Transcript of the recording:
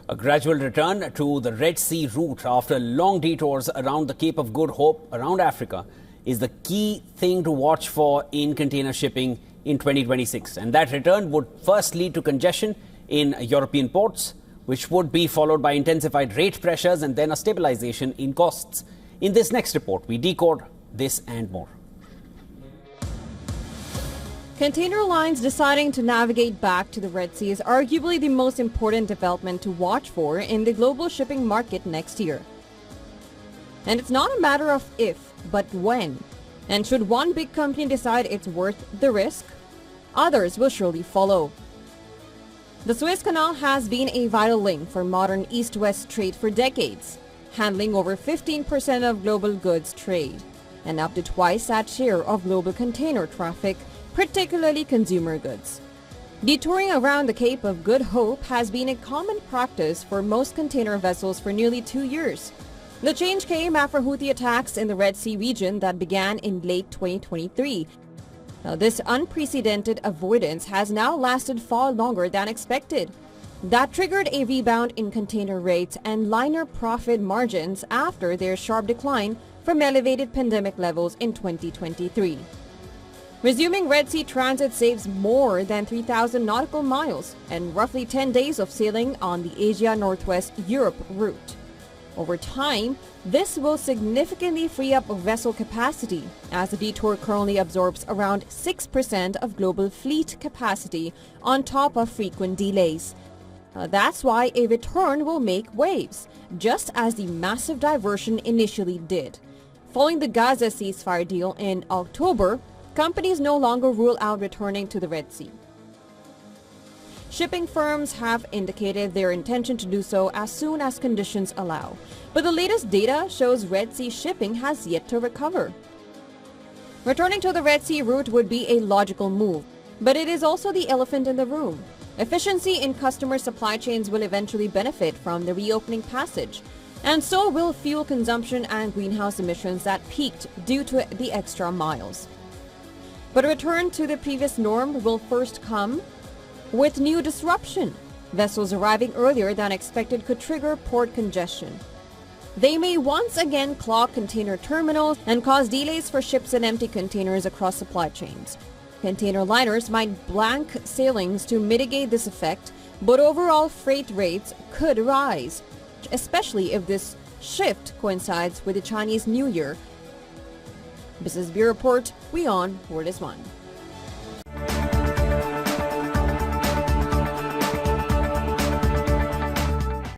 A gradual return to the Red Sea route after long detours around the Cape of Good Hope around Africa is the key thing to watch for in container shipping in 2026. And that return would first lead to congestion in European ports, which would be followed by intensified rate pressures and then a stabilisation in costs. In this next report, we decode this and more. Container lines deciding to navigate back to the Red Sea is arguably the most important development to watch for in the global shipping market next year. And it's not a matter of if, but when. And should one big company decide it's worth the risk, others will surely follow. The Suez Canal has been a vital link for modern east-west trade for decades, handling over 15% of global goods trade, and up to twice that share of global container traffic, particularly consumer goods. Detouring around the Cape of Good Hope has been a common practice for most container vessels for nearly 2 years. The change came after Houthi attacks in the Red Sea region that began in late 2023. Now, this unprecedented avoidance has now lasted far longer than expected. That triggered a rebound in container rates and liner profit margins after their sharp decline from elevated pandemic levels in 2023. Resuming Red Sea transit saves more than 3,000 nautical miles and roughly 10 days of sailing on the Asia Northwest Europe route. Over time, this will significantly free up vessel capacity, as the detour currently absorbs around 6% of global fleet capacity on top of frequent delays. That's why a return will make waves, just as the massive diversion initially did. Following the Gaza ceasefire deal in October, companies no longer rule out returning to the Red Sea. Shipping firms have indicated their intention to do so as soon as conditions allow. But the latest data shows Red Sea shipping has yet to recover. Returning to the Red Sea route would be a logical move, but it is also the elephant in the room. Efficiency in customer supply chains will eventually benefit from the reopening passage, and so will fuel consumption and greenhouse emissions that peaked due to the extra miles. But a return to the previous norm will first come with new disruption. Vessels arriving earlier than expected could trigger port congestion. They may once again clog container terminals and cause delays for ships and empty containers across supply chains. Container liners might blank sailings to mitigate this effect, but overall freight rates could rise, especially if this shift coincides with the Chinese New Year. Business Bureau Report, WION World is One.